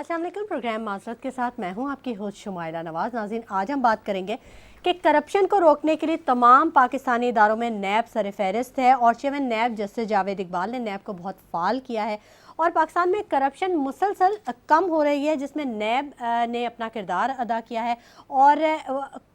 अस्सलाम वालेकुम। प्रोग्राम माज़रत के साथ मैं हूं आपकी होस्ट शुमाइला नवाज़। नाज़रीन, आज हम बात करेंगे कि करप्शन को रोकने के लिए तमाम पाकिस्तानी इदारों में नैब सरफहरिस्त है और chairman NAB justice Javed Iqbal ने नैब को बहुत फ़ाल किया है और पाकिस्तान में करप्शन मुसलसल कम हो रही है, जिसमें नैब ने अपना किरदार अदा किया है और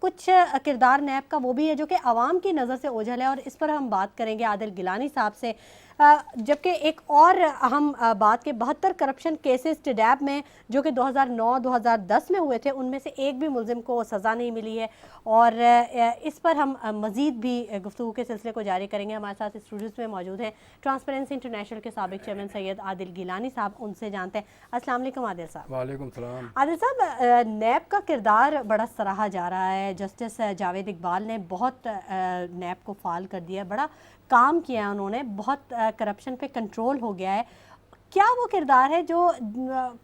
कुछ किरदार नैब का वो भी है जो कि आवाम की नज़र से ओझल है और इस पर हम बात करेंगे आदिल गिलानी साहब से। जबकि एक और अहम बात के 72 करप्शन केसेस टिडैब में जो कि 2009-2010 में हुए थे, उनमें से एक भी मुलजिम को सज़ा नहीं मिली है और इस पर हम मज़ीद भी गुफ्तगू के सिलसिले को जारी करेंगे। हमारे साथ स्टूडियोज़ में मौजूद हैं ट्रांसपेरेंसी इंटरनेशनल के साबिक चेयरमैन सैयद आदिल गिलानी साहब, उनसे जानते हैं। अस्सलाम वालेकुम आदिल साहब। वालेकुम सलाम। आदिल साहब, नैब का किरदार बड़ा सराहा जा रहा है। जस्टिस जावेद इकबाल ने बहुत नैब को फाल कर दिया, बड़ा काम किया उन्होंने, बहुत करप्शन पे कंट्रोल हो गया है। क्या वो किरदार है जो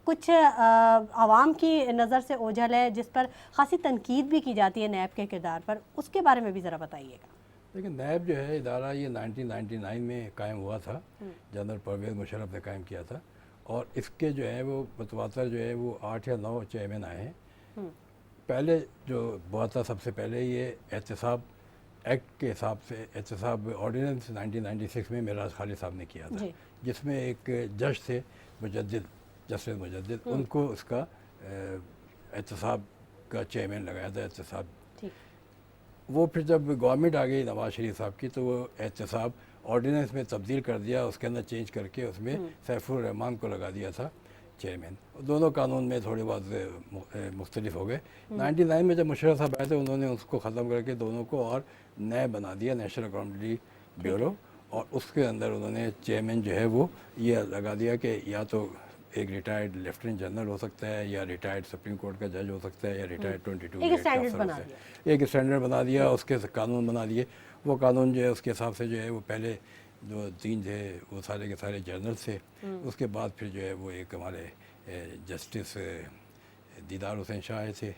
कुछ आवाम की नज़र से ओझल है, जिस पर ख़ासी तनकीद भी की जाती है नैब के किरदार पर, उसके बारे में भी ज़रा बताइएगा। लेकिन नैब जो है इदारा, ये 1999 में कायम हुआ था, जनरल परवेज़ मुशर्रफ ने कायम किया था और इसके जो है वो मतवातर जो है वो 8 या 9 चेयरमैन आए हैं। पहले जो हुआ था, सबसे पहले ये एहतसाब एक्ट के हिसाब से एहतसाब ऑर्डिनेंस 1996 में मिराज खालिद साहब ने किया था, जिसमें एक जज थे मुजद्दिद, जस्टिस मुजद्दिद, उनको उसका एहतसाब का चेयरमैन लगाया था। एहतसाब वो फिर जब गवर्नमेंट आ गई नवाज शरीफ साहब की, तो वो एहतसाब ऑर्डिनेंस में तब्दील कर दिया, उसके अंदर चेंज करके उसमें सैफुर रहमान को लगा दिया था चेयरमैन। दोनों कानून में थोड़ी बहुत मुख्तलिफ हो गए। 99 में जब मुशर्रफ साहब आए थे, उन्होंने उसको ख़त्म करके दोनों को और नए बना दिया, नेशनल अकाउंटेबिलिटी ब्यूरो, और उसके अंदर उन्होंने चेयरमैन जो है वो ये लगा दिया कि या तो एक रिटायर्ड लेफ्टिनेंट जनरल हो सकता है, या रिटायर्ड सुप्रीम कोर्ट का जज हो सकता है, या रिटायर्ड 22 एक स्टैंडर्ड बना दिया, उसके कानून बना दिए। वो कानून जो है उसके हिसाब से जो है वो पहले जो 3 थे वो सारे के सारे जनरल थे। उसके बाद फिर जो है वो एक हमारे जस्टिस दीदार हुसैन शाह आए थे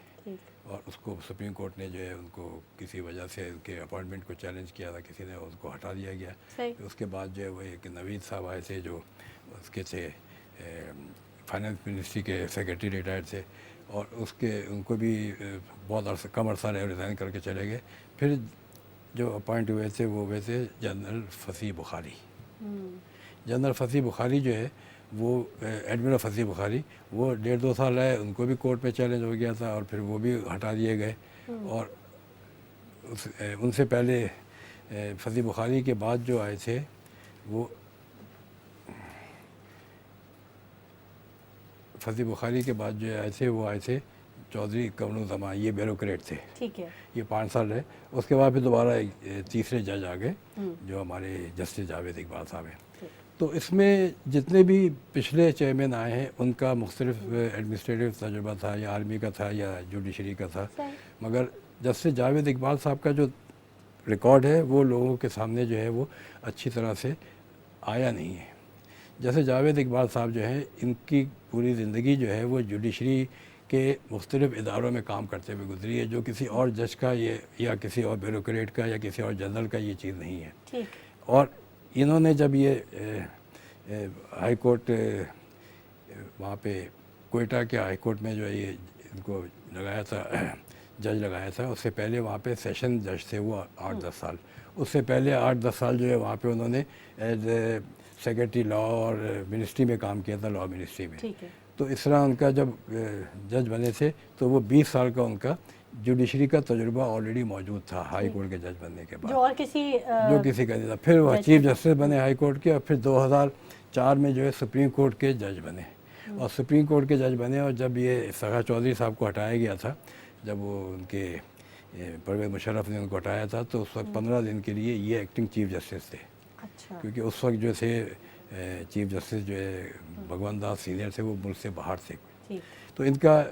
और उसको सुप्रीम कोर्ट ने जो है उनको किसी वजह से उनके अपॉइंटमेंट को चैलेंज किया था, किसी ने उसको हटा दिया गया। उसके बाद जो है वो एक नवीद साहब आए थे जो उसके थे फाइनेंस मिनिस्ट्री के सेक्रेटरी, रिटायर्ड थे, और उनको भी बहुत कम अरसा रहे, रिज़ाइन करके चले गए। फिर जो अपॉइंट हुए थे वो हुए थे जनरल फसी बुखारी। जनरल फसी बुखारी जो है वो एडमिरल फसी बुखारी, वो 1.5-2 साल रहे, उनको भी कोर्ट में चैलेंज हो गया था और फिर वो भी हटा दिए गए। और उनसे पहले फसी बुखारी के बाद जो आए थे वो फसी बुखारी के बाद जो आए थे वो आए थे चौधरी कमरुज़्ज़मान, ये ब्यूरोक्रेट थे। ठीक है। ये 5 साल रहे। उसके बाद फिर दोबारा तीसरे जज आ गए जो हमारे जस्टिस जावेद इकबाल साहब हैं। तो इसमें जितने भी पिछले चेयरमैन आए हैं उनका मुख्तलिफ एडमिनिस्ट्रेटिव तजुर्बा था, या आर्मी का था या जुडिशरी का था, मगर जस्टिस जावेद इकबाल साहब का जो रिकॉर्ड है वो लोगों के सामने जो है वो अच्छी तरह से आया नहीं है। जैसे जावेद इकबाल साहब जो हैं, इनकी पूरी ज़िंदगी जो है वो जुडिशरी के मुख्तलिफ इदारों में काम करते हुए गुजरी है, जो किसी और जज का ये या किसी और ब्यूरोक्रेट का या किसी और जनरल का ये चीज़ नहीं है। और इन्होंने जब ये हाई कोर्ट वहाँ पे कोयटा के हाई कोर्ट में जो है ये इनको लगाया था, जज लगाया था, उससे पहले वहाँ पे सेशन जज थे वो 8-10 साल। उससे पहले 8-10 साल जो है वहाँ पे उन्होंने एज सेक्रेटरी लॉ और मिनिस्ट्री में काम किया था, लॉ मिनिस्ट्री में। तो इस तरह उनका जब जज बने थे तो वो 20 साल का उनका जुडिशरी का तजुर्बा ऑलरेडी मौजूद था हाई कोर्ट के जज बनने के बाद, जो किसी का नहीं था। फिर वो चीफ जस्टिस बने हाई कोर्ट के, और फिर 2004 में जो है सुप्रीम कोर्ट के जज बने। और सुप्रीम कोर्ट के जज बने, और जब ये सखा चौधरी साहब को हटाया गया था, जब वो उनके परवेज़ मुशर्रफ ने उनको हटाया था, तो उस वक्त 15 दिन के लिए ये एक्टिंग चीफ जस्टिस थे। क्योंकि उस वक्त जो थे चीफ जस्टिस जो है भगवंत दास सीनियर थे, वो मुल्क से बाहर थे। तो इनका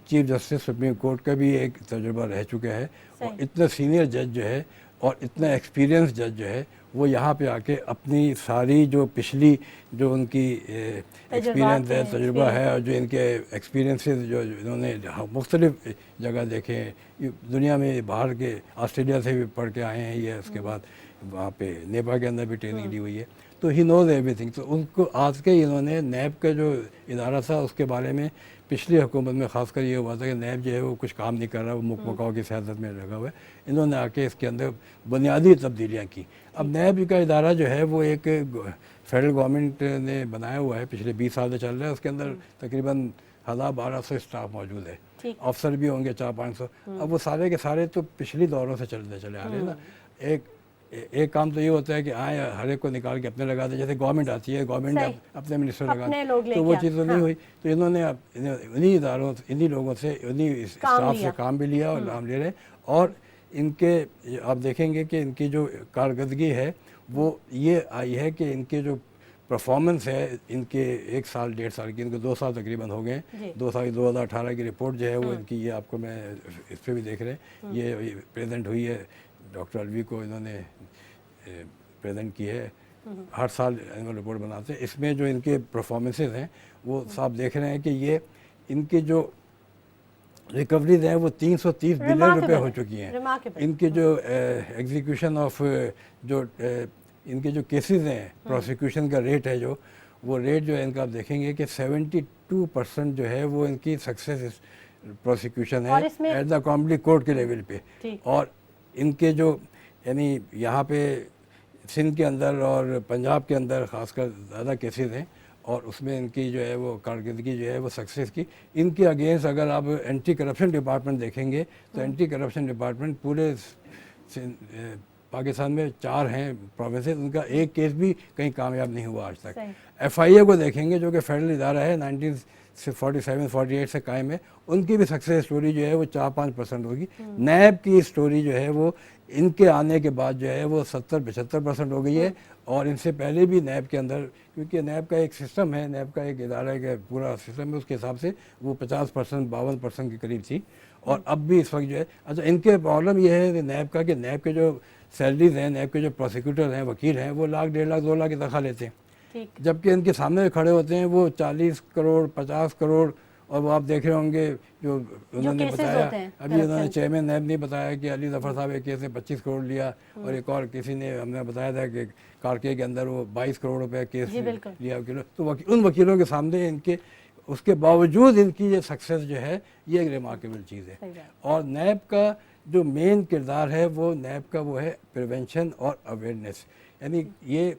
चीफ जस्टिस सुप्रीम कोर्ट का भी एक तजुर्बा रह चुका है, और इतना सीनियर जज जो है और इतना एक्सपीरियंस जज जो है वो यहाँ पे आके अपनी सारी जो पिछली जो उनकी एक्सपीरियंस है, तजुर्बा है, और जो इनके एक्सपीरियंसेस जो इन्होंने मुख्तलिफ जगह देखे हैं दुनिया में, बाहर के ऑस्ट्रेलिया से भी पढ़ के आए हैं ये, उसके बाद वहाँ पे नेपाल के अंदर भी ट्रेनिंग ली हुई है, तो ही नोज़ एवरीथिंग। तो उनको आज के इन्होंने नैब का जो इदारा था उसके बारे में पिछली हुकूमत में ख़ासकर ये हुआ था कि नैब जो है वो कुछ काम नहीं कर रहा, वो मुकमकाओ की सियासत में लगा हुआ है। इन्होंने आके इसके अंदर बुनियादी तब्दीलियाँ की। अब नैब का इदारा जो है वो एक फेडरल गवर्नमेंट ने बनाया हुआ है, पिछले 20 साल से चल रहा है। उसके अंदर तकरीबन 1200 स्टाफ मौजूद है, अफसर भी होंगे 400-500। अब वो सारे के सारे तो पिछली दौरों से चलते चले आ रहे हैं ना। एक काम तो ये होता है कि आए हर एक को निकाल के अपने लगा दे, जैसे गवर्नमेंट आती है, गवर्नमेंट अपने मिनिस्टर लगा दे, तो वो चीज़ तो नहीं हुई। तो इन्होंने उन्हीं इदारों, इन्हीं लोगों से, उन्हीं स्टाफ से काम भी लिया और काम ले रहे। और इनके आप देखेंगे कि इनकी जो कारकर्दगी है वो ये आई है कि इनके जो परफॉर्मेंस है, इनके 1 साल 1.5 साल की, इनको 2 साल तकरीबन हो गए। 2 साल की 2018 की रिपोर्ट जो है वो इनकी, ये आपको मैं इस पर भी देख रहे हैं, ये प्रेजेंट हुई है, डॉक्टर अलवी को इन्होंने प्रेजेंट की है। हर साल एनुअल रिपोर्ट बनाते हैं। इसमें जो इनके परफॉर्मेंसेस हैं वो साफ देख रहे हैं कि ये इनकी जो रिकवरीज हैं वो 330 बिलियन रुपए हो चुकी हैं। इनके जो एग्जीक्यूशन ऑफ जो इनके जो केसेस हैं, प्रोसिक्यूशन का रेट है जो, वो रेट जो है इनका आप देखेंगे कि 72% जो है वो इनकी सक्सेस प्रोसिक्यूशन है एट द कॉम्पली कोर्ट के लेवल पे। और इनके जो यानी यहाँ पे सिंध के अंदर और पंजाब के अंदर ख़ासकर ज़्यादा केसेस हैं, और उसमें इनकी जो है वो कारकर्दगी जो है वो सक्सेस की। इनके अगेंस्ट अगर आप एंटी करप्शन डिपार्टमेंट देखेंगे तो एंटी करप्शन डिपार्टमेंट पूरे पाकिस्तान में 4 हैं प्रोविंसेस, उनका एक केस भी कहीं कामयाब नहीं हुआ आज तक। FIA को देखेंगे जो कि फेडरल इदारा है, 1947-48 से कायम है, उनकी भी सक्सेस स्टोरी जो है वो 4-5% होगी। नैब की स्टोरी जो है वो इनके आने के बाद जो है वो 70-75% हो गई है। और इनसे पहले भी नैब के अंदर, क्योंकि नैब का एक सिस्टम है, नैब का एक इदारा का पूरा सिस्टम है, उसके हिसाब से वो 50%, 52% के करीब थी। और अब भी इस वक्त जो है, अच्छा इनके प्रॉब्लम ये है कि नैब का, कि नैब के जो सैलरीज हैं, नैब के जो प्रोसिक्यूटर हैं, वकील हैं, वो लाख 1.5 लाख 2 लाख की तनख्वाह लेते हैं, जबकि इनके सामने खड़े होते हैं वो 40 करोड़ 50 करोड़। और वो आप देख रहे होंगे जो उन्होंने बताया, अभी उन्होंने चेयरमैन नैब ने बताया कि अली ज़फ़र साहब एक केस में 25 करोड़ लिया, और एक और किसी ने हमने बताया था कि कारके के अंदर वो 22 करोड़ रुपए केस लिया वकीलों। तो उन वकीलों के सामने इनके, उसके बावजूद इनकी ये सक्सेस जो है ये एक रिमार्केबल चीज़ है। और नैब का जो मेन किरदार है वो नैब का वो है प्रिवेंशन और अवेयरनेस। यानी ये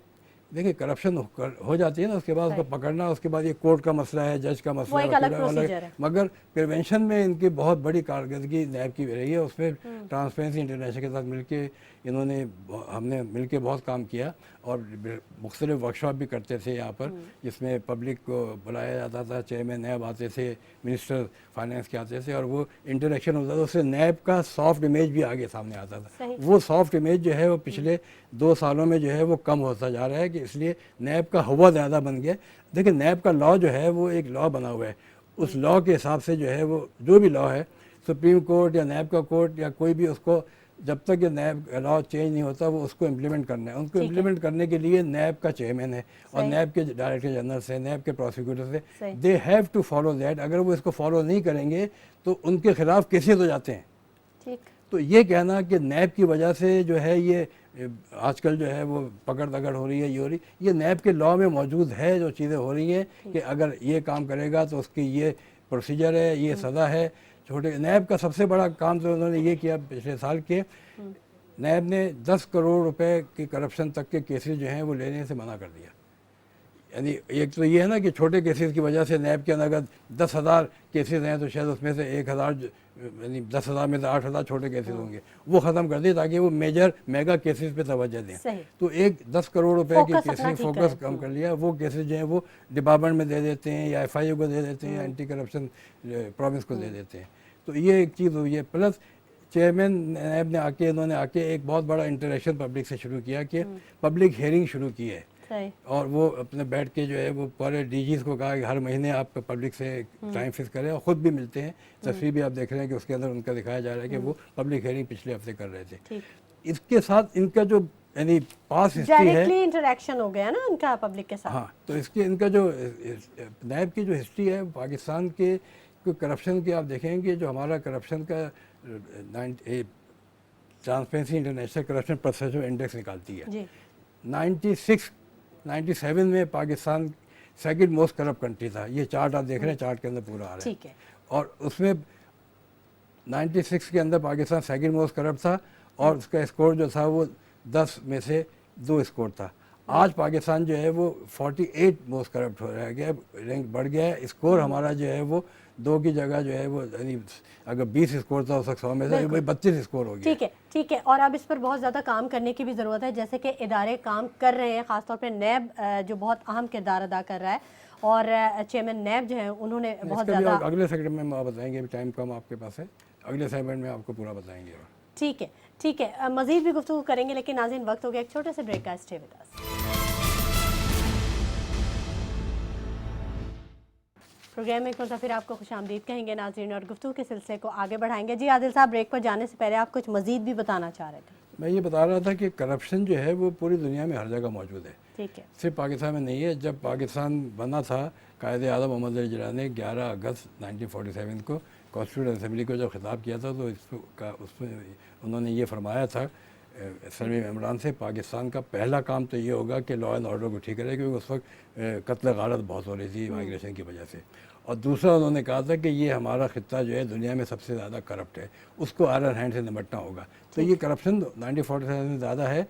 देखिए करप्शन हो जाती है ना, उसके बाद उसको पकड़ना, उसके बाद ये कोर्ट का मसला है, जज का मसला है, मगर प्रिवेंशन में इनकी बहुत बड़ी कारकर्दगी नैब की रही है। उसमें ट्रांसपेरेंसी इंटरनेशनल के साथ मिलके हमने मिलके बहुत काम किया, और मुख्तलिफ वर्कशॉप भी करते थे यहाँ पर, जिसमें पब्लिक को बुलाया जाता था, चेयरमैन नैब आते थे, मिनिस्टर फाइनेंस के आते थे, और वो इंटरेक्शन होता था, उससे नैब का सॉफ्ट इमेज भी आगे सामने आता था। वो सॉफ्ट इमेज जो है वो पिछले 2 सालों में जो है वो कम होता जा रहा है, कि इसलिए नैब का हवा ज़्यादा बन गया। देखिए नैब का लॉ जो है वो एक लॉ बना हुआ है, उस लॉ के हिसाब से जो है वो जो भी लॉ है, सुप्रीम कोर्ट या नैब का कोर्ट या कोई भी, उसको जब तक ये नैब लॉ चेंज नहीं होता वो उसको इम्प्लीमेंट करना है। उनको इम्प्लीमेंट करने के लिए नैब का चेयरमैन है, और नैब के डायरेक्टर जनरल से, नैब के प्रोसिक्यूटर से, they have to follow that. अगर वो इसको फॉलो नहीं करेंगे तो उनके खिलाफ केसेस हो जाते हैं। तो ये कहना कि नैब की वजह से जो है ये आजकल जो है वो पकड़ दकड़ हो रही है, ये हो रही, ये नैब के लॉ में मौजूद है जो चीज़ें हो रही हैं, कि अगर ये काम करेगा तो उसकी ये प्रोसीजर है, ये सज़ा है। छोटे नैब का सबसे बड़ा काम तो उन्होंने ये किया पिछले साल के, नैब ने 10 करोड़ रुपए की करप्शन तक के केसेस जो हैं वो लेने से मना कर दिया। यानी एक तो ये है ना कि छोटे केसेस की वजह से नैब के अंदर अगर 10,000 केसेस हैं तो शायद उसमें से 1,000 यानी 10,000 में से 8,000 छोटे केसेस होंगे, वो ख़त्म कर दिए ताकि वो मेजर मेगा केसेस पे तवज्जो दें। तो एक 10 करोड़ रुपए के केसेस फोकस कम कर लिया, वो केसेस जो हैं वो डिपार्टमेंट में दे देते हैं, या FIA को दे देते हैं, एंटी करप्शन प्रोविंस को दे देते हैं। तो ये एक चीज़ हुई है। प्लस चेयरमैन नैब ने आके, इन्होंने आके एक बहुत बड़ा इंटरेक्शन पब्लिक से शुरू किया, कि पब्लिक हियरिंग शुरू की है, और वो अपने बैठ के जो है वो पूरे DGs को कहा कि हर महीने आप पब्लिक से टाइम फिक्स करें, और ख़ुद भी मिलते हैं। तस्वीर भी आप देख रहे हैं कि उसके अंदर उनका दिखाया जा रहा है कि वो पब्लिक हियरिंग पिछले हफ्ते कर रहे थे। इसके साथ इनका जो यानी पास हिस्ट्री है, इंटरेक्शन हो गया ना उनका पब्लिक के साथ। हाँ, तो इसके इनका जो नैब की जो हिस्ट्री है पाकिस्तान के करप्शन की, आप देखेंगे जो हमारा करप्शन का transparency international corruption perception index निकालती है, 97 में Pakistan second most corrupt country था। ये चार्ट आप देख रहे हैं, चार्ट के अंदर पूरा आ रहा है। ठीक है। और उसमें 96 के अंदर पाकिस्तान सेकंड मोस्ट करप्ट था और उसका स्कोर जो था वो 10 में से 2 स्कोर था। आज पाकिस्तान जो है वो 48 मोस्ट करप्ट हो रहा है, रैंक बढ़ गया है। स्कोर हमारा जो है वो 2 की जगह जो है वो यानी अगर 20 स्कोर था उसका 100 में से 32 स्कोर हो गया। ठीक है, ठीक है। और अब इस पर बहुत ज़्यादा काम करने की भी ज़रूरत है, जैसे कि इदारे काम कर रहे हैं, ख़ासतौर पे नैब जो बहुत अहम किरदार अदा कर रहा है, और चेयरमैन नैब जो है उन्होंने बहुत ज़्यादा। अगले सेगमेंट में आप बताएंगे, अभी टाइम कम आपके पास है, अगले सेगमेंट में आपको पूरा बताएंगे। ठीक है, ठीक है, मज़ीद भी गुफ्तगू करेंगे, लेकिन नाज़रीन वक्त हो गया एक छोटे से ब्रेक का। Stay with us. प्रोग्राम में एक बार फिर आपको खुशामदीद कहेंगे नाज़रीन, और गुफ्तगू के सिलसिले को आगे बढ़ाएंगे। जी आदिल साहब, ब्रेक पर जाने से पहले आप कुछ मज़ीद भी बताना चाह रहे थे। मैं ये बता रहा था कि करप्शन जो है वो पूरी दुनिया में हर जगह मौजूद है, ठीक है। सिर्फ पाकिस्तान में नहीं है। जब पाकिस्तान बना था, कायदे आज़म मोहम्मद अली जिन्ना ने 11 अगस्त 1947 को कॉन्स्टिट्यूंट असेंबली को जब खिताब किया था, तो उसमें उन्होंने ये फरमाया था असम्बली मेम्बरान से, पाकिस्तान का पहला काम तो ये होगा कि लॉ एंड ऑर्डर को ठीक करे, क्योंकि उस वक्त कत्ल गारत बहुत हो रही थी माइग्रेशन की वजह से। और दूसरा उन्होंने कहा था कि ये हमारा खित्ता जो है दुनिया में सबसे ज़्यादा करप्ट है, उसको आयरन हैंड से निपटना होगा। तो ये करप्शन 1947 में ज़्यादा है,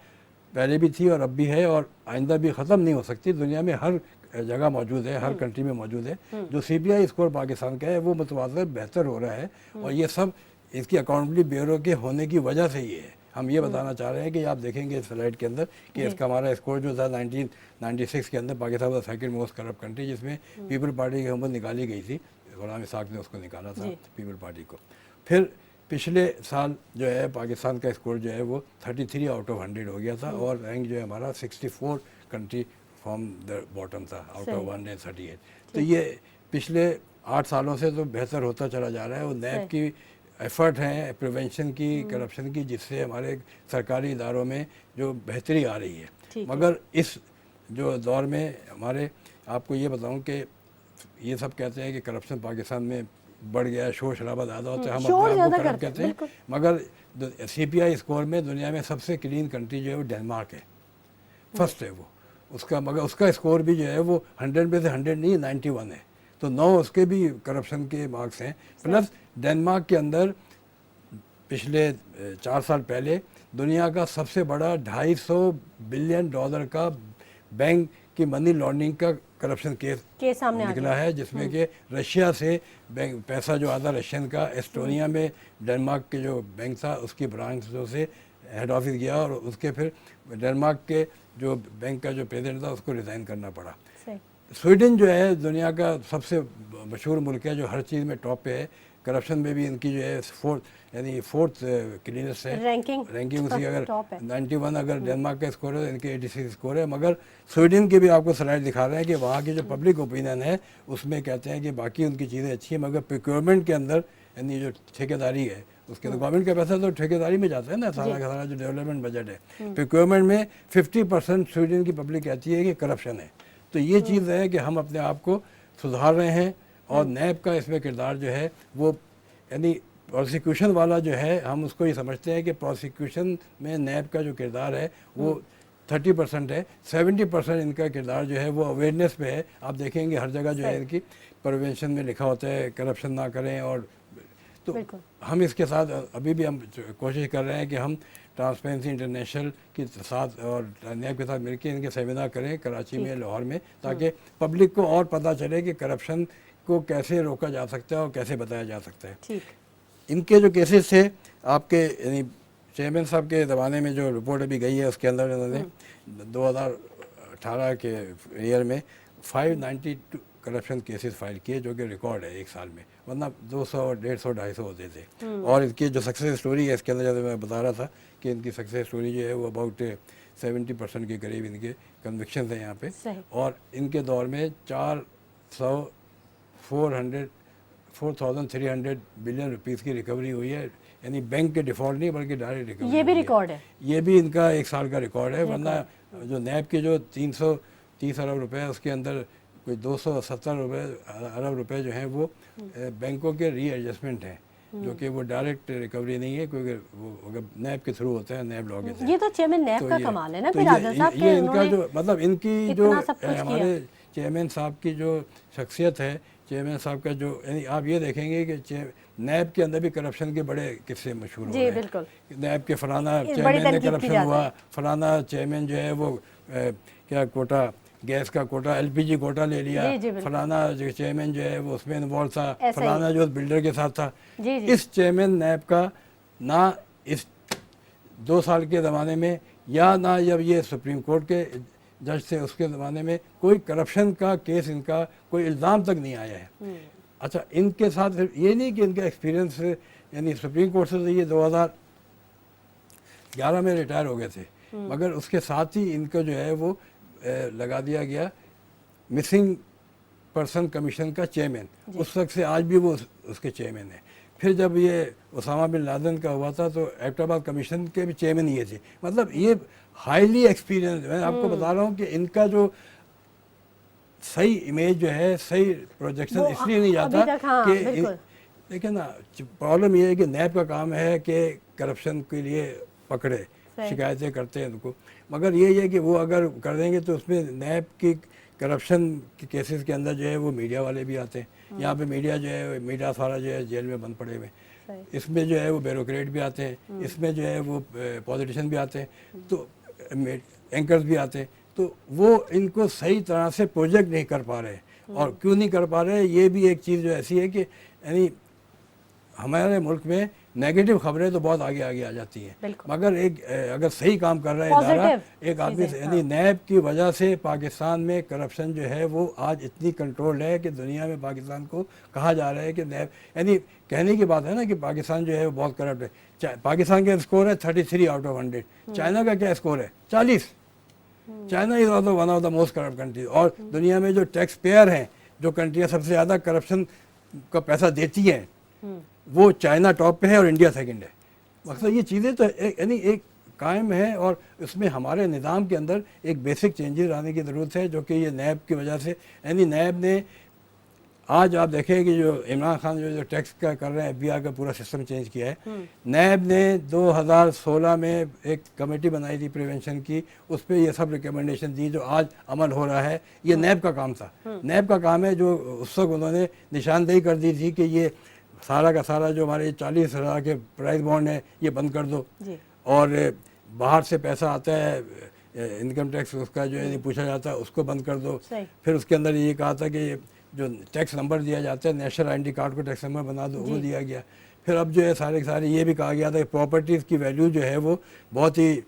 पहले भी थी और अब भी है, और आइंदा भी ख़त्म नहीं हो सकती। दुनिया में हर जगह मौजूद है, हर कंट्री में मौजूद है। जो CBI स्कोर पाकिस्तान का है वो मुतवाज़र बेहतर हो रहा है, और ये सब इसकी अकाउंटेबिलिटी ब्यूरो के होने की वजह से ही है। हम ये बताना चाह रहे हैं कि आप देखेंगे इस स्लाइड के अंदर कि इसका हमारा स्कोर जो था 1996 के अंदर, Pakistan was second most corrupt country, जिसमें पीपल पार्टी की हुकूमत निकाली गई थी, गुलाम इसाक ने उसको निकाला था पीपल पार्टी को। फिर पिछले साल जो है पाकिस्तान का स्कोर जो है वो 33 आउट ऑफ 100 हो गया था, और रैंक जो है हमारा 64 कंट्री फ्रॉम द बॉटम था आउट ऑफ 138। तो ये पिछले 8 सालों से तो बेहतर होता चला जा रहा है। और नैब की एफर्ट हैं प्रिवेंशन की, करप्शन की, जिससे हमारे सरकारी इदारों में जो बेहतरी आ रही है। मगर इस जो दौर में हमारे, आपको ये बताऊं कि ये सब कहते हैं कि करप्शन पाकिस्तान में बढ़ गया है, शोर शराबा ज़्यादा होता है, हम अपने आप को करप्ट कहते हैं। मगर CBI स्कोर में दुनिया में सबसे क्लीन कंट्री जो है वो डेनमार्क है, फर्स्ट है वो उसका। मगर उसका स्कोर भी जो है वो 100 में से 100 नहीं, 91 है। तो 9 उसके भी करप्शन के मार्क्स हैं। प्लस डेनमार्क के अंदर पिछले 4 साल पहले दुनिया का सबसे बड़ा $250 बिलियन का बैंक की मनी लॉन्ड्रिंग का करप्शन केस सामने निकला है, जिसमें कि रशिया से बैंक पैसा जो आता रशियन का, एस्टोनिया में डेनमार्क के जो बैंक था उसकी ब्रांचों से हेड ऑफिस गया, और उसके फिर डेनमार्क के जो बैंक का जो प्रेसिडेंट था उसको रिज़ाइन करना पड़ा। स्वीडन जो है दुनिया का सबसे मशहूर मुल्क है, जो हर चीज़ में टॉप पे है। करप्शन में भी इनकी जो है फोर्थ क्लीनेस्ट है रैंकिंग उसकी। अगर 91 अगर डेनमार्क का स्कोर है, इनके 86 स्कोर है। मगर स्वीडन के भी आपको स्लाइड दिखा रहे हैं कि वहाँ की जो पब्लिक ओपिनियन है उसमें कहते हैं कि बाकी उनकी चीज़ें अच्छी हैं, मगर प्रोक्योरमेंट के अंदर यानी जो ठेकेदारी है उसके, तो गवर्नमेंट का पैसा तो ठेकेदारी में जाता है ना, सारा का सारा जो डेवलपमेंट बजट है। प्रोक्योरमेंट में 50% स्वीडन की पब्लिक कहती है कि करप्शन है। तो ये चीज़ है कि हम अपने आप को सुधार रहे हैं, और नैब का इसमें किरदार जो है वो यानी प्रोसिक्यूशन वाला जो है, हम उसको ये समझते हैं कि प्रोसिक्यूशन में नैब का जो किरदार है वो 30% है। 70% इनका किरदार जो है वो अवेयरनेस पे है। आप देखेंगे हर जगह जो है इनकी प्रिवेंशन में लिखा होता है करप्शन ना करें। और तो हम इसके साथ अभी भी हम कोशिश कर रहे हैं कि हम ट्रांसपेरेंसी इंटरनेशनल के साथ और नैब के साथ मिलकर इनके सेमिनार करें कराची में, लाहौर में, ताकि पब्लिक को और पता चले कि करप्शन को कैसे रोका जा सकता है और कैसे बताया जा सकता है। इनके जो केसेस थे आपके यानी चेयरमैन साहब के ज़माने में जो रिपोर्ट अभी गई है उसके अंदर इन्होंने 2018 के ईयर में 592 करप्शन केसेस फाइल किए, जो कि रिकॉर्ड है एक साल में, वरना 200, 150, 250 होते थे। और इनकी जो सक्सेस स्टोरी है इसके अंदर, जैसे मैं बता रहा था कि इनकी सक्सेस स्टोरी जो है वो अबाउट 70% के करीब इनके कन्विक्शन हैं यहाँ पे। और इनके दौर में 4,300 बिलियन रुपीज़ की रिकवरी हुई है, यानी बैंक के डिफ़ॉल्ट नहीं बल्कि डायरेक्ट रिकवरी। ये भी रिकॉर्ड है, ये भी इनका एक साल का रिकॉर्ड है। वरना जो नैब के जो 330 अरब रुपए है उसके अंदर कोई 270 अरब रुपए जो हैं वो बैंकों के रीएडजस्टमेंट हैं, जो कि वो डायरेक्ट रिकवरी नहीं है, क्योंकि वो अगर नैब के थ्रू होता है, नैब लॉ के। ये तो चेयरमैन नैब का कमाल है ना। फिर ये इनका जो मतलब इनकी जो हमारे چیئرمین صاحب کی جو شخصیت ہے، چیئرمین صاحب کا جو، یعنی آپ یہ دیکھیں گے کہ نیب کے اندر بھی کرپشن کے بڑے قصے مشہور ہو جی رہے بالکل، ہیں. نیب کے فلانا چیئرمین نے کرپشن ہوا، فلانا چیئرمین جو ہے وہ کیا کوٹا، گیس کا کوٹا، ایل پی جی کوٹا لے لیا، فلانا جو چیئرمین جو ہے وہ اس میں انوالو تھا، فلانا جو بلڈر کے ساتھ تھا. اس چیئرمین نیب کا نہ اس 2 سال کے زمانے میں یا نہ جب یہ سپریم کورٹ کے جج تھے اس کے زمانے میں کوئی کرپشن کا کیس، ان کا کوئی الزام تک نہیں آیا ہے. اچھا، ان کے ساتھ یہ نہیں کہ ان کا ایکسپیرینس یعنی سپریم کورٹ سے یہ 2011 میں ریٹائر ہو گئے تھے، مگر اس کے ساتھ ہی ان کو جو ہے وہ لگا دیا گیا مسنگ پرسن کمیشن کا چیئرمین. اس وقت سے آج بھی وہ اس کے چیئرمین ہیں. پھر جب یہ اسامہ بن لادن کا ہوا تھا تو ایبٹ آباد کمیشن کے بھی چیئرمین یہ تھے. مطلب یہ ہائیلی ایکسپیرینس. میں آپ کو بتا رہا ہوں کہ ان کا جو صحیح امیج جو ہے، صحیح پروجیکشن اس لیے نہیں جاتا کہ دیکھیں نا، پرابلم یہ ہے کہ نیب کا کام ہے کہ کرپشن کے لیے پکڑے، شکایتیں کرتے ہیں ان کو، مگر یہ ہے کہ وہ اگر کر دیں گے تو اس میں نیب کی کرپشن کے کیسز کے اندر جو ہے وہ میڈیا والے بھی آتے ہیں. یہاں پہ میڈیا جو ہے، میڈیا سارا جو ہے جیل میں بند پڑے ہوئے. اس میں جو ہے وہ بیوروکریٹ بھی آتے ہیں، اس میں جو ہے وہ پولیٹیشین بھی آتے ہیں، تو اینکرز بھی آتے ہیں. تو وہ ان کو صحیح طرح سے پروجیکٹ نہیں کر پا رہے. اور کیوں نہیں کر پا رہے، یہ بھی ایک چیز جو ایسی ہے کہ یعنی ہمارے ملک میں نیگیٹو خبریں تو بہت آگے آ جاتی ہیں، مگر ایک اگر صحیح کام کر رہا ہے ادارہ، ایک آدمی سے، یعنی نیب کی وجہ سے پاکستان میں کرپشن جو ہے وہ آج اتنی کنٹرول ہے کہ دنیا میں پاکستان کو کہا جا رہا ہے کہ نیب، یعنی کہنے کی بات ہے نا کہ پاکستان جو ہے وہ بہت کرپٹ ہے. پاکستان کا اسکور ہے 33 آؤٹ آف 100. چائنا کا کیا اسکور ہے؟ 40. China is also one of the most corrupt country. اور دنیا میں جو ٹیکس پیئر ہیں، جو کنٹریاں سب سے زیادہ کرپشن کا پیسہ دیتی ہیں، وہ چائنا ٹاپ پہ ہے اور انڈیا سیکنڈ ہے. مقصد یہ چیزیں تو یعنی ایک قائم ہے، اور اس میں ہمارے نظام کے اندر ایک بیسک چینجز آنے کی ضرورت ہے، جو کہ یہ نیب کی وجہ سے، یعنی نیب نے آج آپ دیکھیں کہ جو عمران خان جو ٹیکس کا کر رہے ہیں، FBI کا پورا سسٹم چینج کیا ہے. نیب نے 2016 میں ایک کمیٹی بنائی تھی پریونشن کی، اس پہ یہ سب ریکمنڈیشن دی جو آج عمل ہو رہا ہے. یہ نیب کا کام تھا. نیب کا کام ہے جو اس وقت انہوں نے نشاندہی کر دی تھی کہ یہ سارا کا سارا جو ہمارے 40,000 کے پرائز بانڈ ہیں یہ بند کر دو. اور باہر سے پیسہ آتا ہے انکم ٹیکس، اس کا جو ہے پوچھا جاتا ہے، اس کو بند کر دو. پھر اس کے اندر یہ کہا تھا کہ جو ٹیکس نمبر دیا جاتا ہے، نیشنل آئیڈنٹی کارڈ کو ٹیکس نمبر بنا دو، وہ دیا گیا. پھر اب جو ہے سارے یہ بھی کہا گیا تھا کہ پراپرٹیز کی ویلیو جو ہے وہ بہت ہی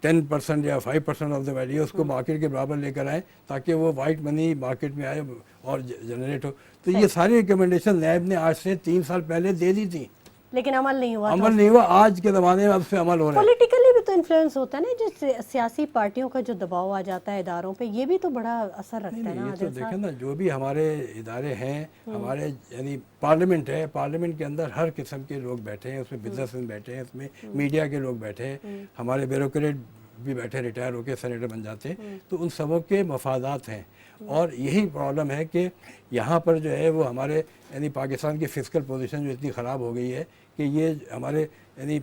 10% یا 5% آف دا ویلیو اس کو مارکیٹ کے برابر لے کر آئیں، تاکہ وہ وائٹ منی مارکیٹ میں آئے اور جنریٹ ہو. تو یہ ساری ریکمنڈیشن نیب نے آج سے 3 سال پہلے دے دی تھی، لیکن عمل نہیں ہوا. آج کے زمانے میں اب سے عمل ہو رہا ہے. پولیٹیکلی بھی تو انفلوئنس ہوتا ہے نا، جو سیاسی پارٹیوں کا جو دباؤ آ جاتا ہے اداروں پہ، یہ بھی تو بڑا اثر رکھتا ہے نا. یہ تو دیکھیں نا، جو بھی ہمارے ادارے ہیں، ہمارے یعنی پارلیمنٹ ہے، پارلیمنٹ کے اندر ہر قسم کے لوگ بیٹھے ہیں، اس میں بزنس مین بیٹھے ہیں، اس میں میڈیا کے لوگ بیٹھے ہیں، ہمارے بیوروکریٹ بھی بیٹھے، ریٹائر ہو کے سینیٹر بن جاتے ہیں. تو ان سبوں کے مفادات ہیں. اور یہی پرابلم ہے کہ یہاں پر جو ہے وہ ہمارے یعنی پاکستان کی فزیکل پوزیشن جو اتنی خراب ہو گئی ہے کہ یہ ہمارے یعنی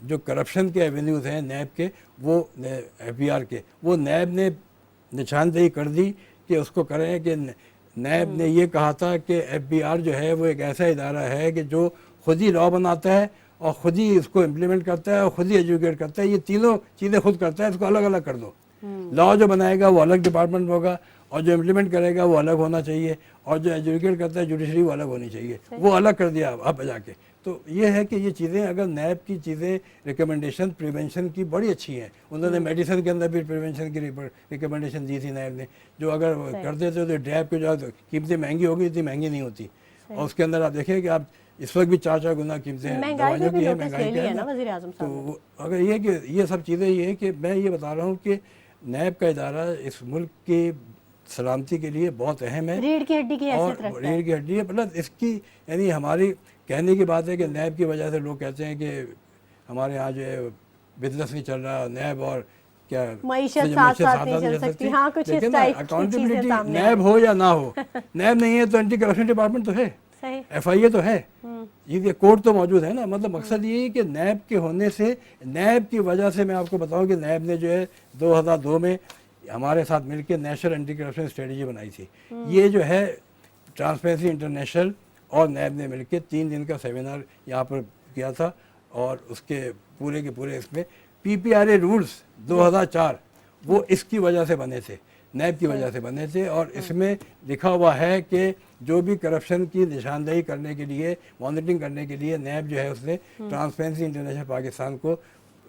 جو کرپشن کے ایونیوز ہیں نیب کے، وہ FBI کے، وہ نیب نے نشاندہی کر دی کہ اس کو کریں. کہ نیب نے یہ کہا تھا کہ FBI جو ہے وہ ایک ایسا ادارہ ہے کہ جو خود ہی لا بناتا ہے اور خود ہی اس کو امپلیمنٹ کرتا ہے اور خود ہی ایجوکیٹ کرتا ہے. یہ تینوں چیزیں خود کرتا ہے، اس کو الگ الگ کر دو. لا جو بنائے گا وہ الگ ڈپارٹمنٹ ہوگا، اور جو امپلیمنٹ کرے گا وہ الگ ہونا چاہیے، اور جو ایجوکیٹ کرتا ہے جوڈیشری وہ الگ ہونی چاہیے. وہ الگ کر دیا اب جا کے. تو یہ ہے کہ یہ چیزیں اگر نیب کی چیزیں ریکمنڈیشن پریونشن کی بڑی اچھی ہیں. انہوں نے میڈیسن کے اندر بھی پریونشن کی ریکمنڈیشن دی تھی نیب نے، جو اگر کرتے تھے تو ڈیب کی جو قیمتیں مہنگی ہو گئی اتنی مہنگی نہیں ہوتی. اور اس کے اندر آپ دیکھیں کہ آپ اس وقت بھی 4 گنا قیمتیں دوائیوں کی ہے، مہنگائی کی ہے. تو اگر یہ کہ یہ سب چیزیں یہ ہے کہ میں یہ بتا رہا ہوں کہ نیب کا ادارہ اس ملک کی سلامتی کے لیے بہت اہم ہے، ریڑھ کی ہڈی کی حیثیت رکھتا ہے. ریڑھ کی ہڈی ہے. پلس اس کی یعنی ہماری کہنے کی بات ہے کہ نیب کی وجہ سے لوگ کہتے ہیں کہ ہمارے یہاں جو ہے بزنس نہیں چل رہا، نیب اور کیا معیشت ساتھ نہیں چل سکتی. ہاں کچھ اس ٹائپ کی چیزیں سامنے نیب ہو یا نہ ہو، نیب نہیں ہے تو اینٹی کرپشن ڈپارٹمنٹ تو ہے، FIA تو ہے، یہ کورٹ تو موجود ہے نا. مطلب مقصد یہ ہے کہ نیب کے ہونے سے، نیب کی وجہ سے میں آپ کو بتاؤں کہ نیب نے جو ہے 2002 میں हमारे साथ मिलकर नेशनल एंटी करप्शन स्ट्रेटजी बनाई थी। ये जो है ट्रांसपेरेंसी इंटरनेशनल और नैब ने मिलकर 3 दिन का सेमिनार यहाँ पर किया था, और उसके पूरे के पूरे इसमें PPRA रूल्स 2004 वो इसकी वजह से बने थे, नैब की वजह से बने थे। और इसमें लिखा हुआ है कि जो भी करप्शन की निशानदेही करने के लिए, मॉनिटरिंग करने के लिए नैब जो है उसने ट्रांसपेरेंसी इंटरनेशनल पाकिस्तान को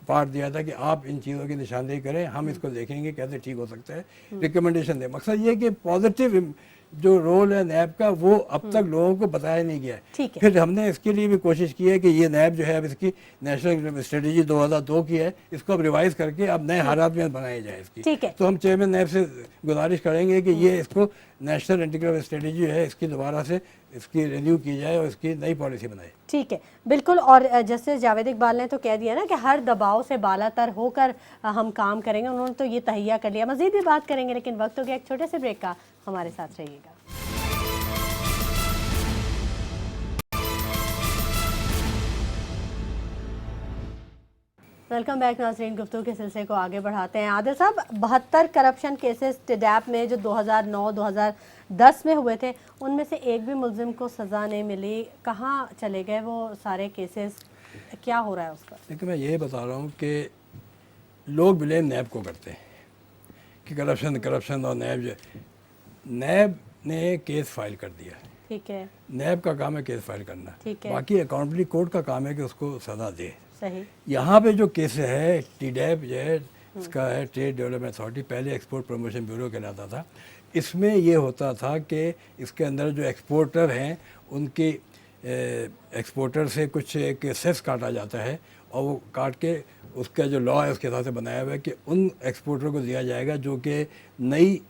पार्ट दिया था कि आप इन चीज़ों की निशानदेही करें, हम इसको देखेंगे कैसे ठीक हो सकता है, रिकमेंडेशन दें। मकसद ये कि पॉजिटिव जो रोल है नैब का वो अब तक लोगों को बताया नहीं गया है। फिर हमने इसके लिए भी कोशिश की है कि ये नैब जो है अब इसकी नेशनल स्ट्रेटजी 2002 की है, इसको अब रिवाइज करके अब नए हालात में बनाई जाए इसकी। तो हम चेयरमैन नैब से गुजारिश करेंगे कि ये इसको नेशनल एंटी करप्शन स्ट्रेटजी है इसकी दोबारा से इसकी रिन्यू की जाए और इसकी नई पॉलिसी बनाए। ठीक है, बिल्कुल। और जस्टिस जावेद इकबाल ने तो कह दिया ना कि हर दबाव से बालातर होकर हम काम करेंगे, उन्होंने तो ये तहिया कर लिया। मजीद भी बात करेंगे, लेकिन वक्त हो गया एक छोटे से ब्रेक का, हमारे साथ रहिएगा। वेलकम बैक नाज़रीन, गुफ्तगू के सिलसिले को आगे बढ़ाते हैं। आदिल साहब, 72 करप्शन केसेस टिडैप में जो 2009-2010 में हुए थे, उनमें से एक भी मुलजिम को सज़ा नहीं मिली। कहाँ चले गए वो सारे केसेस, क्या हो रहा है उस पर? देखिए, मैं यही बता रहा हूँ कि लोग ब्लेम नैब को करते हैं कि करप्शन और नैब ने केस फाइल कर दिया। ठीक है, नैब का काम है केस फाइल करना। ठीक है, बाकी अकाउंटेबिलिटी कोर्ट का काम है कि उसको सज़ा दे। सही। यहाँ पे जो केस है टीडैप जो है इसका है ट्रेड डेवलपमेंट अथॉरिटी, पहले एक्सपोर्ट प्रमोशन ब्यूरो कहलाता था। इसमें ये होता था कि इसके अंदर जो एक्सपोर्टर हैं उनके एक्सपोर्टर से कुछ एक सेस काटा जाता है, और वो काट के उसका जो लॉ है उसके हिसाब से बनाया हुआ है कि उन एक्सपोर्टर को दिया जाएगा जो कि नई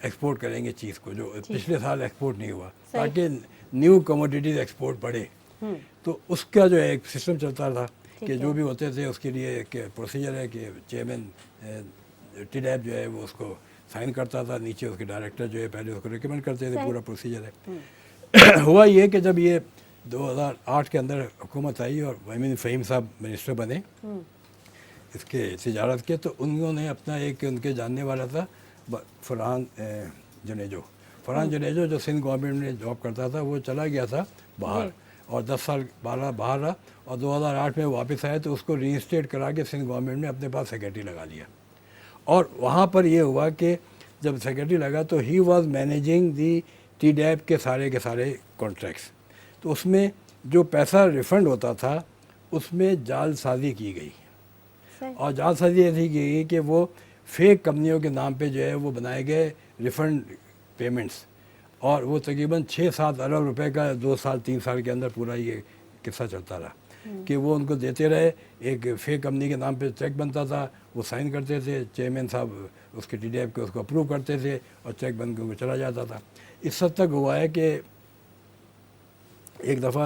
एक्सपोर्ट करेंगे चीज़ को, जो पिछले साल एक्सपोर्ट नहीं हुआ, ताकि न्यू कमोडिटीज़ एक्सपोर्ट बढ़े। तो उसका जो है एक सिस्टम चलता था कि जो भी होते थे उसके लिए एक प्रोसीजर है कि चेयरमैन टीडैप जो है वो उसको साइन करता था, नीचे उसके डायरेक्टर जो है पहले उसको रिकमेंड करते थे, पूरा प्रोसीजर है। हुआ ये कि जब ये 2008 के अंदर हुकूमत आई और फ़हीम साहब मिनिस्टर बने इसके तिजारत के, तो उन्होंने अपना एक उनके जानने वाला था फरहान जनेजो जो सिंध गवर्नमेंट में जॉब करता था, वो चला गया था बाहर और 10 साल बाहर रहा, और 2008 में वापस आया तो उसको रीइंस्टेट करा के सिंध गवर्नमेंट ने अपने पास सेक्रेटरी लगा लिया। और वहाँ पर ये हुआ कि जब सेक्रेटरी लगा तो ही वाज मैनेजिंग दी टीडैप के सारे कॉन्ट्रैक्ट्स। तो उसमें जो पैसा रिफ़ंड होता था उसमें जालसाजी की गई, और जालसाजी ऐसी की गई कि वो फेक कंपनियों के नाम पे जो है वो बनाए गए रिफ़ंड पेमेंट्स, और वो तकरीबन 6-7 अरब रुपए का 2 साल 3 साल के अंदर पूरा ये किस्सा चलता रहा कि वो उनको देते रहे। एक फेक कंपनी के नाम पे चेक बनता था, वो साइन करते थे, चेयरमैन साहब उसके टीडीएफ के उसको अप्रूव करते थे और चेक बन के उनको चला जाता था। इस हद तक हुआ है कि एक दफ़ा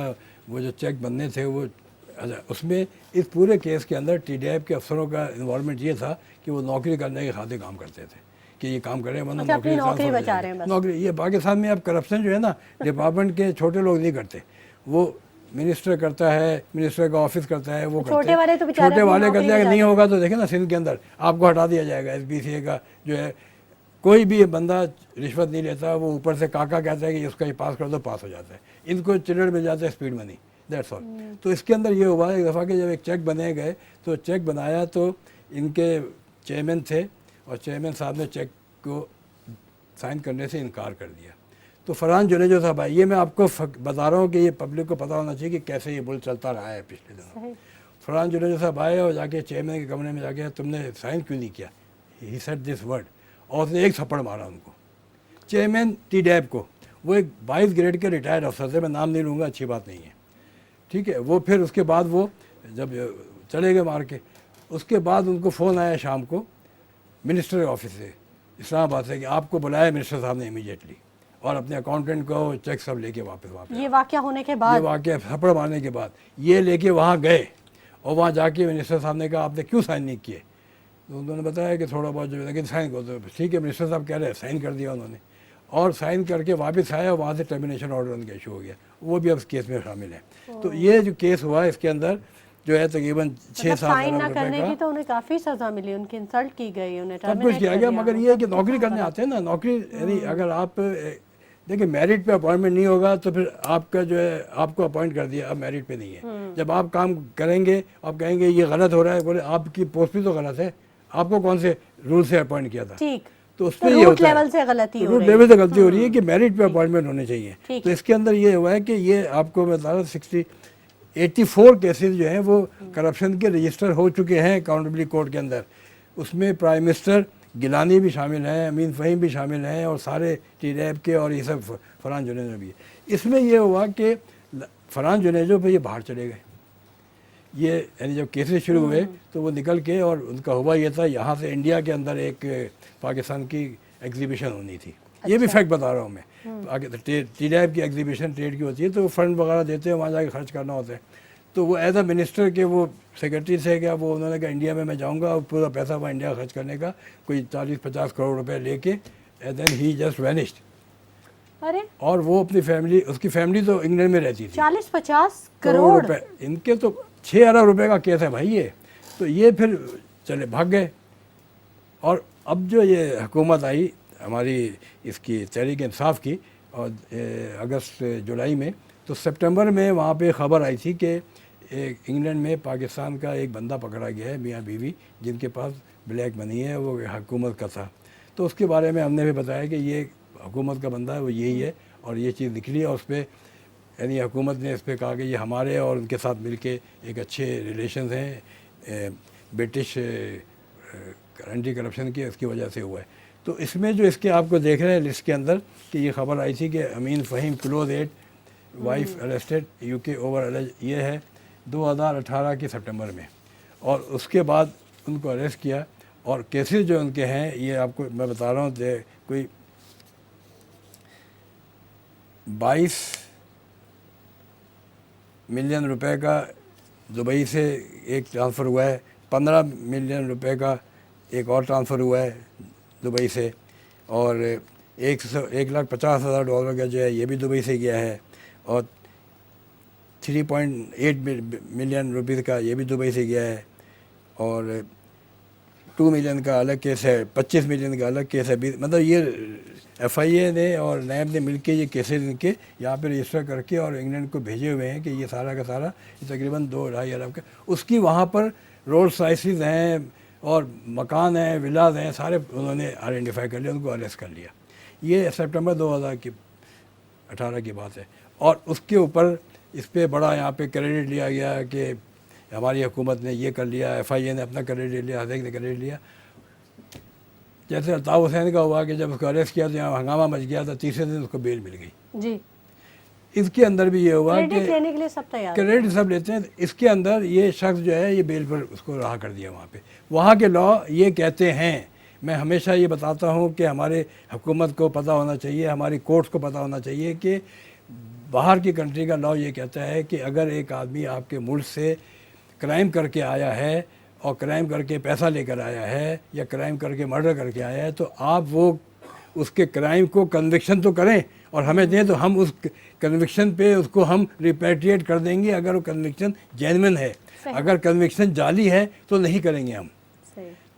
वो जो चेक बनने थे वो उसमें इस पूरे केस के अंदर टीडीएफ के अफसरों का इन्वॉल्वमेंट ये था कि वो नौकरी करने के खातिर काम करते थे कि ये काम करें वरना नौकरी बचा रहे हैं। नौकरी ये पाकिस्तान में अब करप्शन जो है ना डिपार्टमेंट के छोटे लोग नहीं करते, वो मिनिस्टर करता है, मिनिस्टर का ऑफिस करता है, वो छोटे वाले तो छोटे वाले करते हैं। नहीं होगा तो देखें ना सिंध के अंदर आपको हटा दिया जाएगा। SBCA का जो है कोई भी बंदा रिश्वत नहीं लेता, वो ऊपर से काका कहता है कि इसका ये पास कर दो, पास हो जाता है। इनको चिल्लड़ मिल जाता है स्पीड मनी, दैट्स ऑल। तो इसके अंदर ये हुआ एक दफ़ा कि जब एक चेक बने गए तो चेक बनाया तो इनके चेयरमैन थे और चेयरमैन साहब ने चेक को साइन करने से इनकार कर दिया। तो फरहान जनेजो साहब आए, ये मैं आपको बता रहा हूँ कि ये पब्लिक को पता होना चाहिए कि कैसे ये बुल चलता रहा है पिछले दिनों। फरहान जनेजो साहब आए और जाके चेयरमैन के कमरे में जाके तुमने साइन क्यों नहीं किया, ही सेड दिस वर्ड, और उसने एक थप्पड़ मारा उनको, चेयरमैन टीडैप को। वो एक 22 ग्रेड के रिटायर्ड अफसर थे, मैं नाम नहीं लूँगा, अच्छी बात नहीं है, ठीक है। वो फिर उसके बाद वो जब चले गए मार के, उसके बाद उनको फ़ोन आया शाम को मिनिस्टर ऑफिस से इस्लामाबाद से कि आपको बुलाया मिनिस्टर साहब ने इमीडिएटली, और अपने अकाउंटेंट को चेक सब लेके वापस ये वाक़या होने के बाद, ये वाक़या थप्पड़ मारने के बाद ये लेके वहाँ गए और वहाँ जाके मिनिस्टर साहब ने कहा आपने क्यों साइन नहीं किए, तो उन्होंने बताया कि थोड़ा बहुत जो लेकिन साइन को, तो ठीक है मिनिस्टर साहब कह रहे हैं, साइन कर दिया उन्होंने, और साइन करके वापस आया और वहाँ से टर्मिनेशन ऑर्डर उनका इशू हो गया, वो भी अब इस केस में शामिल है। तो ये जो केस हुआ इसके अंदर जो है तकरीबन 6-7 साइन अरब ना रुपए करने का की तो उन्हें काफी सजा मिली, उनकी इंसल्ट की गई, उन्हें सब कुछ टर्मिनेट किया कर गया, दिया। मगर ये है कि नौकरी करने आते हैं ना, नौकरी यानी अगर आप देखिए मेरिट पे अपॉइंटमेंट नहीं होगा तो फिर आपका जो है आपको अपॉइंट कर दिया, अब मेरिट पे नहीं है। जब आप काम करेंगे आप कहेंगे ये गलत हो रहा है, बोले आपकी पोस्ट भी तो गलत है, आपको कौन से रूल से अपॉइंट किया था, ठीक, तो उस तो पर ये रूट होता है, लेवल से गलती हो रूट रही लेवल है। से गलती हो रही है कि मेरिट पे अपॉइंटमेंट होने चाहिए। ठीक तो इसके अंदर ये हुआ है कि ये आपको मैं बता रहा हूँ 84 केसेस जो हैं वो करप्शन के रजिस्टर हो चुके हैं अकाउंटेबिलिटी कोर्ट के अंदर। उसमें प्राइम मिनिस्टर गिलानी भी शामिल हैं, अमीन फ़हीम भी शामिल हैं, और सारे टी-रैब के और ये सब फरहान जुनेजो भी है। इसमें ये हुआ कि फरहान जुनेजो पे ये बाहर चले गए, ये यानी जब केसेस शुरू हुए तो वो निकल के, और उनका हुआ ये था यहाँ से इंडिया के अंदर एक पाकिस्तान की एग्जीबिशन होनी थी। ये भी फैक्ट बता रहा हूँ मैं, टी-रैब की एग्जीबिशन ट्रेड की होती है तो फंड वगैरह देते हैं, वहाँ जाके खर्च करना होता है। तो वो एज अ मिनिस्टर के वो सेक्रेटरी से क्या वो उन्होंने कहा इंडिया में मैं जाऊँगा और पूरा पैसा वहाँ इंडिया खर्च करने का, कोई 40-50 करोड़ रुपए लेके, and then he just vanished. अरे और वो अपनी फैमिली, उसकी फैमिली तो इंग्लैंड में रहती थी। 40-50 करोड़ रुपए, इनके तो 6 अरब रुपए का केस है भाई ये। तो ये फिर चले भाग गए, और अब जो ये हुकूमत आई हमारी इसकी तहरीक इंसाफ की, और अगस्त जुलाई में, तो सितंबर में वहाँ पे ख़बर आई थी कि इंग्लैंड में पाकिस्तान का एक बंदा पकड़ा गया है, मियाँ बीवी, जिनके पास ब्लैक मनी है, वो हुकूमत का था। तो उसके बारे में हमने भी बताया कि ये हुकूमत का बंदा है, वो यही है, और ये चीज़ निकली है। और उस पर यानी हुकूमत ने इस पर कहा कि ये हमारे और उनके साथ मिलके एक अच्छे रिलेशंस हैं ब्रिटिश एंटी करप्शन के, उसकी वजह से हुआ है। तो इसमें जो इसके आपको देख रहे हैं लिस्ट के अंदर कि ये खबर आई थी कि Amin Faheem close aide wife arrested UK over allege, ये है 2018 के सितंबर में, और उसके बाद उनको अरेस्ट किया। और केसेस जो उनके हैं ये आपको मैं बता रहा हूँ, कोई 22 मिलियन रुपए का दुबई से एक ट्रांसफ़र हुआ है, 15 मिलियन रुपए का एक और ट्रांसफ़र हुआ है दुबई से, और 1,50,000 डॉलर का जो है ये भी दुबई से गया है, और 3.8 मिलियन रुपीज़ का ये भी दुबई से गया है, और 2 मिलियन का अलग केस है, 25 मिलियन का अलग केस है। मतलब ये FIA ने और नैब ने मिलके ये केसेस इनके यहाँ पे रजिस्टर करके और इंग्लैंड को भेजे हुए हैं कि ये सारा का सारा तकरीबन 2-2.5 अरब का, उसकी वहाँ पर रोल्स रॉयसेस हैं और मकान हैं, विलाज हैं, सारे उन्होंने आइडेंटिफाई कर लिया, उनको अरेस्ट कर लिया। ये सितंबर 2018 की बात है। और उसके ऊपर इस पर बड़ा यहाँ पे क्रेडिट लिया गया कि हमारी हुकूमत ने ये कर लिया, FIA ने अपना क्रेडिट लिया, हर एक ने क्रेडिट लिया। जैसे अल्ताफ़ हुसैन का हुआ कि जब उसको अरेस्ट किया तो यहाँ हंगामा मच गया था, तीसरे दिन उसको बेल मिल गई जी। इसके अंदर भी ये हुआ कि क्रेडिट लेने के लिए सब तैयार हैं। क्रेडिट सब लेते हैं। इसके अंदर ये शख्स जो है ये बेल पर उसको रहा कर दिया वहाँ पे। वहाँ के लॉ ये कहते हैं, मैं हमेशा ये बताता हूँ कि हमारे हुकूमत को पता होना चाहिए, हमारी कोर्ट्स को पता होना चाहिए कि बाहर की कंट्री का लॉ ये कहता है कि अगर एक आदमी आपके मुल्क से क्राइम करके आया है और क्राइम करके पैसा लेकर आया है या क्राइम करके मर्डर करके आया है, तो आप वो उसके क्राइम को कन्विक्शन तो करें और हमें दें, तो हम उस कन्विक्शन पे उसको हम रिपेट्रिएट कर देंगे अगर वो कन्विक्शन जेन्युइन है। अगर कन्विक्शन जाली है तो नहीं करेंगे हम।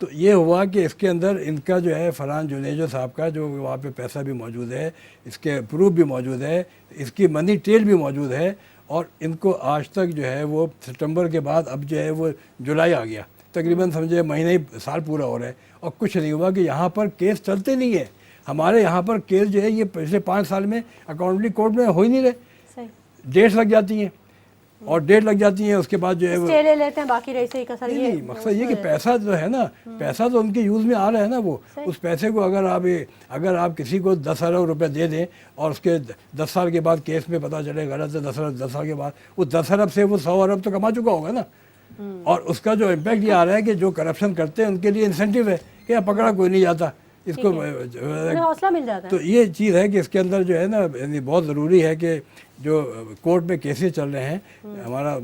तो ये हुआ कि इसके अंदर इनका जो है फरहान जुनेजो साहब का जो वहाँ पे पैसा भी मौजूद है, इसके प्रूफ भी मौजूद है, इसकी मनी ट्रेल भी मौजूद है, और इनको आज तक जो है वो सितंबर के बाद अब जो है वो जुलाई आ गया, तकरीबन समझे महीने ही साल पूरा हो रहा है और कुछ नहीं हुआ कि यहाँ पर केस चलते नहीं है। हमारे यहाँ पर केस जो है ये पिछले 5 साल में अकाउंटेबिलिटी कोर्ट में हो ही नहीं रहे, डेट्स लग जाती हैं और डेट लग जाती है, उसके बाद जो है स्टे ले लेते हैं, बाकी रही सही कसर ये नहीं। मकसद ये कि पैसा जो है ना, पैसा तो उनके यूज़ में आ रहा है ना, वो उस पैसे को अगर आप किसी को 10 अरब रुपये दे दें और उसके 10 साल के बाद केस में पता चले गलत है, 10 साल के बाद वो 10 अरब से वो 100 अरब तो कमा चुका होगा ना। और उसका जो इम्पैक्ट ये आ रहा है कि जो करप्शन करते हैं उनके लिए इंसेंटिव है कि पकड़ा कोई नहीं जाता, इसको हौसला मिल जाता है। तो ये चीज़ है कि इसके अंदर जो है ना यानी बहुत ज़रूरी है कि जो कोर्ट में केसेस चल रहे हैं, हमारा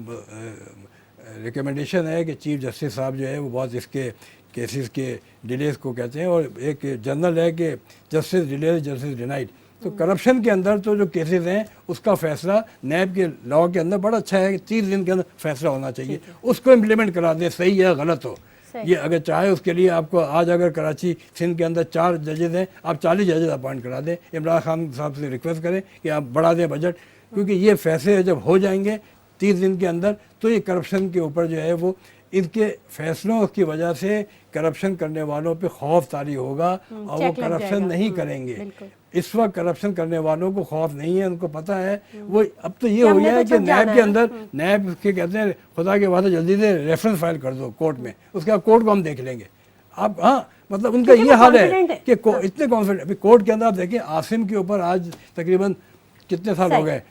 रिकमेंडेशन है कि चीफ जस्टिस साहब जो है वो बहुत इसके केसेस के डिलेस को कहते हैं, और एक जनरल है कि जस्टिस डिलेज जस्टिस डिनाइड, तो करप्शन के अंदर तो जो केसेस हैं उसका फैसला नैब के लॉ के अंदर बड़ा अच्छा है कि 30 दिन के अंदर फैसला होना चाहिए, उसको इम्प्लीमेंट करा दें, सही है गलत हो। ये अगर चाहे उसके लिए आपको आज अगर कराची सिंध के अंदर 4 जजेस हैं, आप 40 जजेस अपॉइंट करा दें। इमरान खान साहब से रिक्वेस्ट करें कि आप बढ़ा दें बजट, क्योंकि ये फैसले जब हो जाएंगे 30 दिन के अंदर तो ये करप्शन के ऊपर जो है वो इनके फैसलों की वजह से करप्शन करने वालों पे खौफ तारी होगा और वो करप्शन नहीं करेंगे। इस वक्त करप्शन करने वालों को खौफ नहीं है, उनको पता है। वो अब तो ये हो गया है कि नैब के अंदर, नैब के कहते हैं खुदा के वास्ते जल्दी से रेफरेंस फाइल कर दो कोर्ट में, उसके बाद कोर्ट को हम देख लेंगे। आप हाँ मतलब उनका ये हाल है कि इतने कॉन्फिडेंट। अभी कोर्ट के अंदर आप देखिए आसिम के ऊपर आज तकरीबन कितने साल हो गए,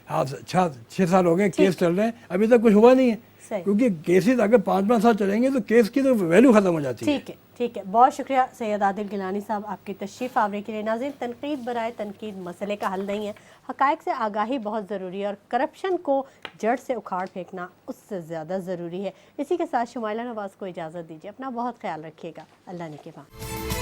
6 साल हो गए केस चल रहे हैं, अभी तक कुछ हुआ नहीं है, क्योंकि केसेस अगर 5-5 साल चलेंगे तो केस की तो वैल्यू खत्म हो जाती है। ठीक है, बहुत शुक्रिया सैयद आदिल गिलानी साहब आपकी तशरीफ़ आवरे के लिए। नाज़रीन, तनकीद बराए तनकीद मसले का हल नहीं है, हक़ाइक़ से आगाही बहुत ज़रूरी है और करप्शन को जड़ से उखाड़ फेंकना उससे ज़्यादा ज़रूरी है। इसी के साथ शुमाइला नवाज़ को इजाज़त दीजिए, अपना बहुत ख्याल रखिएगा, अल्लाह निगहबान।